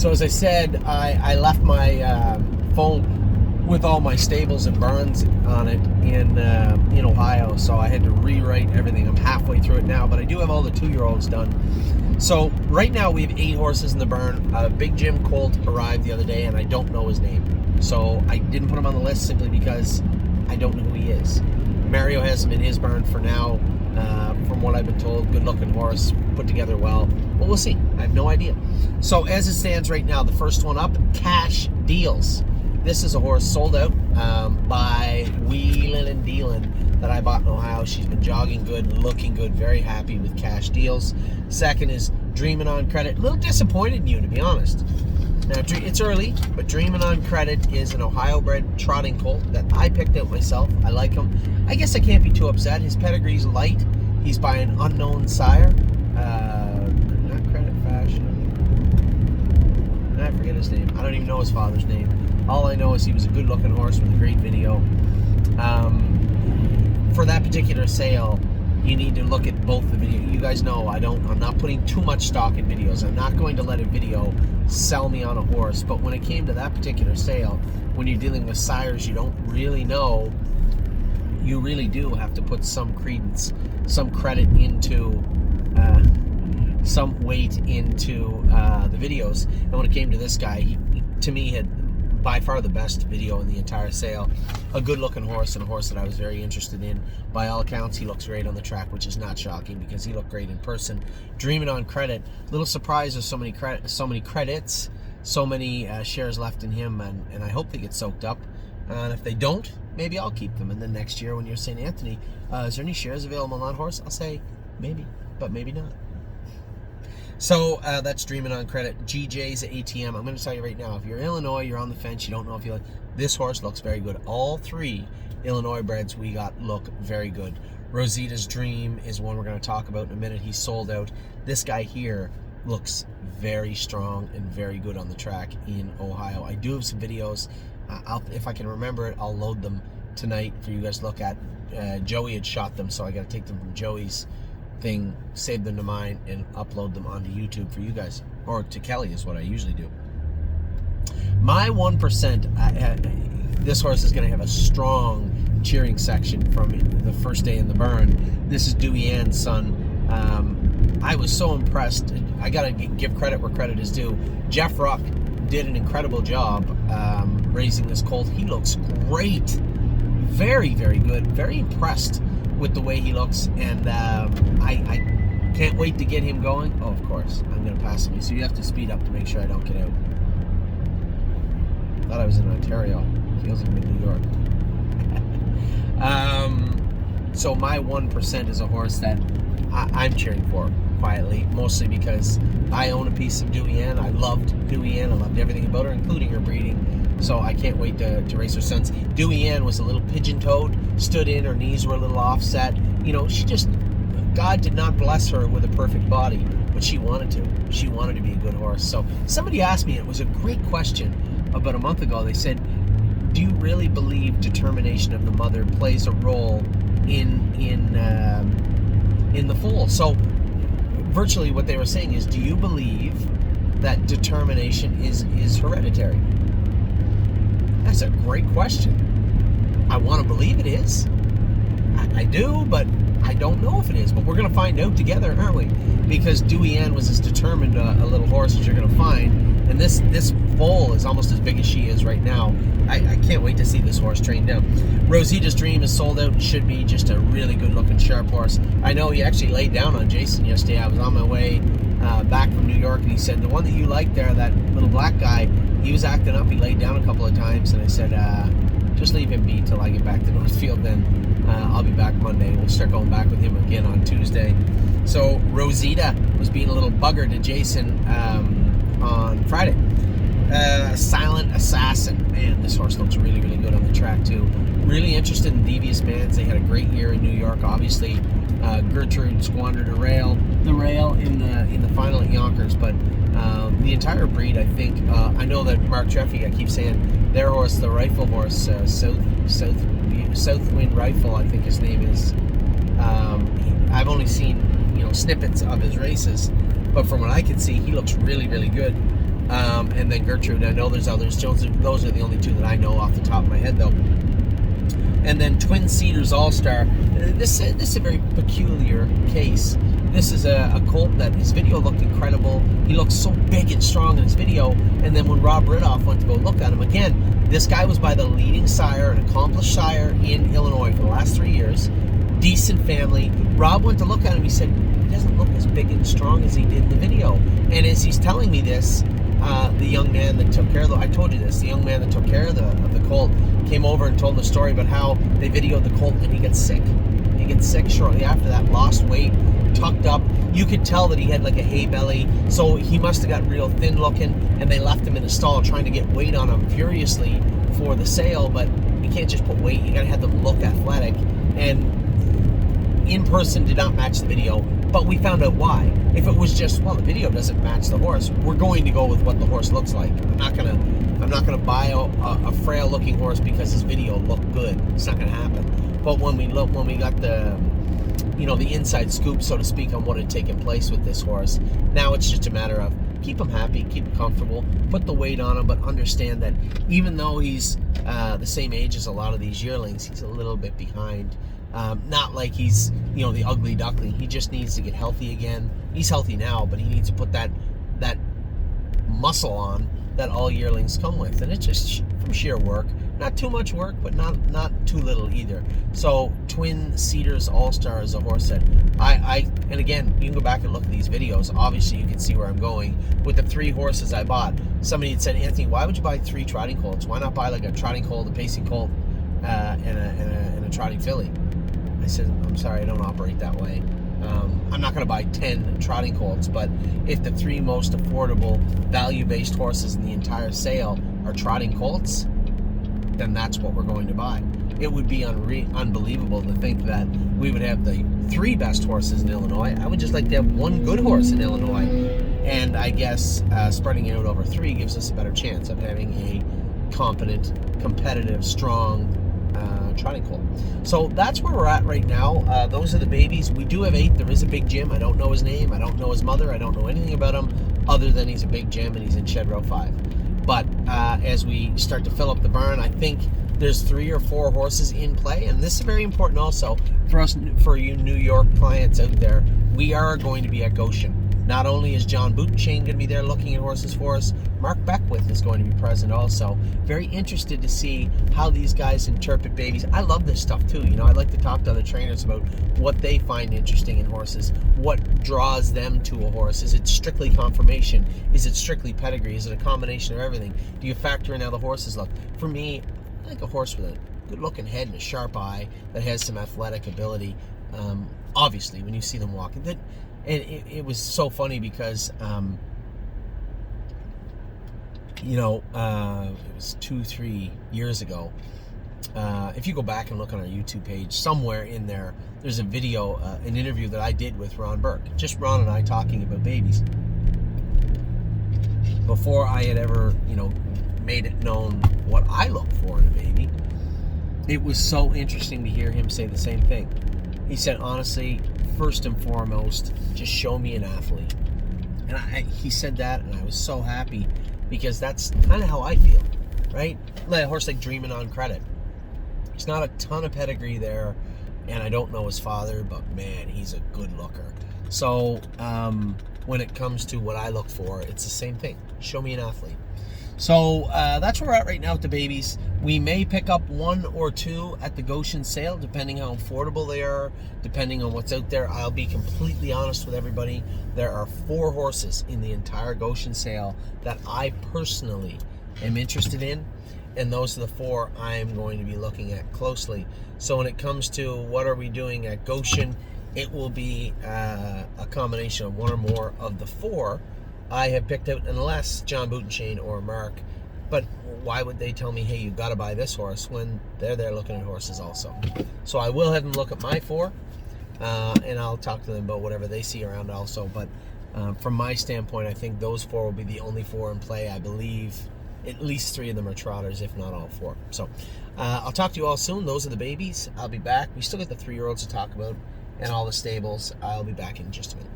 So as I said, I left my phone with all my stables and barns on it in Ohio, so I had to rewrite everything. I'm halfway through it now, but I do have all the 2-year-olds done. So right now we have 8 horses in the barn. Big Jim Colt arrived the other day, and I don't know his name. So I didn't put him on the list simply because I don't know who he is. Mario has him in his barn for now. From what I've been told, good-looking horse, put together well. But we'll see. I have no idea. So as it stands right now, the first one up, Cash Deals. This is a horse sold out by Wheelin' and Dealin' that I bought in Ohio. She's been jogging good, looking good, very happy with Cash Deals. Second is Dreamin' on Credit. A little disappointed in you, to be honest. Now, it's early, but Dreamin' on Credit is an Ohio-bred trotting colt that I picked out myself. I like him. I guess I can't be too upset. His pedigree's light. He's by an unknown sire. Not Credit Fashion. I forget his name. I don't even know his father's name. All I know is he was a good-looking horse with a great video. For that particular sale, you need to look at both the videos. You guys know I'm not putting too much stock in videos. I'm not going to let a video sell me on a horse. But when it came to that particular sale, when you're dealing with sires you don't really know, you really do have to put some credence, some credit into, some weight into the videos. And when it came to this guy, he to me had by far the best video in the entire sale. A good-looking horse, and a horse that I was very interested in. By all accounts, he looks great on the track, which is not shocking because he looked great in person. Dreamin' on Credit. Little surprised there's so many credits, so many shares left in him, and I hope they get soaked up. And if they don't, maybe I'll keep them. And then next year when you're St. Anthony, is there any shares available on that horse? I'll say maybe, but maybe not. So that's Dreamin' on Credit. GJ's ATM. I'm going to tell you right now, if you're Illinois, you're on the fence, you don't know if you like, this horse looks very good. All 3 Illinois breds we got look very good. Rosita's Dream is one we're going to talk about in a minute. He's sold out. This guy here looks very strong and very good on the track in Ohio. I do have some videos. If I can remember it, I'll load them tonight for you guys to look at. Joey had shot them, so I got to take them from Joey's thing, save them to mine, and upload them onto YouTube for you guys, or to Kelly is what I usually do. My 1%, this horse is going to have a strong cheering section from the first day in the barn. This is Dewey Ann's son. I was so impressed. I got to give credit where credit is due. Jeff Ruck did an incredible job raising this colt. He looks great. Very, very good. Very impressed with the way he looks, and I can't wait to get him going. Oh, of course, I'm going to pass him, so you have to speed up to make sure I don't get out. I thought I was in Ontario. Feels like I'm in New York. So my 1% is a horse that I'm cheering for quietly, mostly because I own a piece of Dewey Ann. I loved Dewey Ann. I loved everything about her, including her breeding. So I can't wait to race her sons. Dewey Ann was a little pigeon-toed, stood in, her knees were a little offset. You know, she just, God did not bless her with a perfect body, but she wanted to. She wanted to be a good horse. So somebody asked me, it was a great question about a month ago. They said, do you really believe determination of the mother plays a role in the foal? So virtually what they were saying is, do you believe that determination is hereditary? That's a great question. I want to believe it is. I do, but I don't know if it is. But we're going to find out together, aren't we? Because Dewey Ann was as determined a little horse as you're going to find. And this foal is almost as big as she is right now. I can't wait to see this horse trained down. Rosita's Dream is sold out and should be just a really good-looking sharp horse. I know he actually laid down on Jason yesterday. I was on my way back from New York, and he said, the one that you like there, that little black guy, he was acting up. He laid down a couple of times, and I said, just leave him be till I get back to Northfield. Then I'll be back Monday. We'll start going back with him again on Tuesday. So Rosita was being a little bugger to Jason on Friday. Silent Assassin. Man, this horse looks really, really good on the track too. Really interested in Devious Bands. They had a great year in New York, obviously. Gertrude squandered the rail in the final at Yonkers, but the entire breed, I think, I know that Mark Treffy, I keep saying their horse, the rifle horse, Southwind Rifle, I think his name is. I've only seen snippets of his races, but from what I can see, he looks really, really good. and then Gertrude. I know there's others. Those are the only two that I know off the top of my head, though. And then Twin Cedars All-Star. This is a very peculiar case. This is a colt that his video looked incredible. He looked so big and strong in his video. And then when Rob Ridoff went to go look at him again, this guy was by the leading sire, an accomplished sire in Illinois for the last 3 years. Decent family. Rob went to look at him. He said, he doesn't look as big and strong as he did in the video. And as he's telling me this, the young man that took care of I told you this, the young man that took care of the colt came over and told the story about how they videoed the colt and he gets sick. He gets sick shortly after that, lost weight, tucked up. You could tell that he had like a hay belly, so he must have got real thin looking, and they left him in a stall trying to get weight on him furiously for the sale, but you can't just put weight, you gotta have them look athletic. And in person did not match the video, but we found out why. If it was just, well, the video doesn't match the horse, we're going to go with what the horse looks like. I'm not gonna buy a frail looking horse because his video looked good. It's not gonna happen. But when we got the inside scoop, so to speak, on what had taken place with this horse, now it's just a matter of keep him happy, keep him comfortable, put the weight on him, but understand that even though he's the same age as a lot of these yearlings, he's a little bit behind. Not like he's, the ugly duckling. He just needs to get healthy again. He's healthy now, but he needs to put that muscle on that all yearlings come with. And it's just from sheer work. Not too much work, but not too little either. So Twin Cedars All-Star is a horse that and again, you can go back and look at these videos. Obviously, you can see where I'm going. With the 3 horses I bought, somebody had said, Anthony, why would you buy 3 trotting colts? Why not buy like a trotting colt, a pacing colt, and a trotting filly? I said, I'm sorry, I don't operate that way. I'm not going to buy 10 trotting colts, but if the 3 most affordable, value-based horses in the entire sale are trotting colts, then that's what we're going to buy. It would be unbelievable to think that we would have the 3 best horses in Illinois. I would just like to have 1 good horse in Illinois. And I guess spreading it out over 3 gives us a better chance of having a competent, competitive, strong trotting colt. So that's where we're at right now. Those are the babies. We do have 8. There is a big Jim. I don't know his name. I don't know his mother. I don't know anything about him other than he's a big Jim and he's in shed row 5. But as we start to fill up the barn, I think there's 3 or 4 horses in play, and this is very important also for us, for you New York clients out there. We are going to be at Goshen. Not only is John Boutenchain going to be there looking at horses for us, Mark Beckwith is going to be present also. Very interested to see how these guys interpret babies. I love this stuff too. I like to talk to other trainers about what they find interesting in horses, what draws them to a horse. Is it strictly conformation? Is it strictly pedigree? Is it a combination of everything? Do you factor in how the horses look? For me, I like a horse with a good-looking head and a sharp eye that has some athletic ability. Obviously, when you see them walking, it was so funny because, it was 2-3 years ago. If you go back and look on our YouTube page, somewhere in there, there's a video, an interview that I did with Ron Burke. Just Ron and I talking about babies. Before I had ever, made it known what I look for in a baby, it was so interesting to hear him say the same thing. He said, honestly, first and foremost, just show me an athlete. And he said that, and I was so happy because that's kind of how I feel, right? Like a horse like Dreamin' on Credit. There's not a ton of pedigree there, and I don't know his father, but man, he's a good looker. So when it comes to what I look for, it's the same thing. Show me an athlete. So that's where we're at right now with the babies. We may pick up 1 or 2 at the Goshen sale, depending how affordable they are, depending on what's out there. I'll be completely honest with everybody. There are 4 horses in the entire Goshen sale that I personally am interested in, and those are the 4 I'm going to be looking at closely. So when it comes to what are we doing at Goshen, it will be a combination of 1 or more of the 4 I have picked out, unless John Boutenchain or Mark. But why would they tell me, hey, you've got to buy this horse, when they're there looking at horses also? So I will have them look at my 4, and I'll talk to them about whatever they see around also. But from my standpoint, I think those 4 will be the only 4 in play. I believe at least 3 of them are trotters, if not all 4. So I'll talk to you all soon. Those are the babies. I'll be back. We still got the 3-year-olds to talk about and all the stables. I'll be back in just a minute.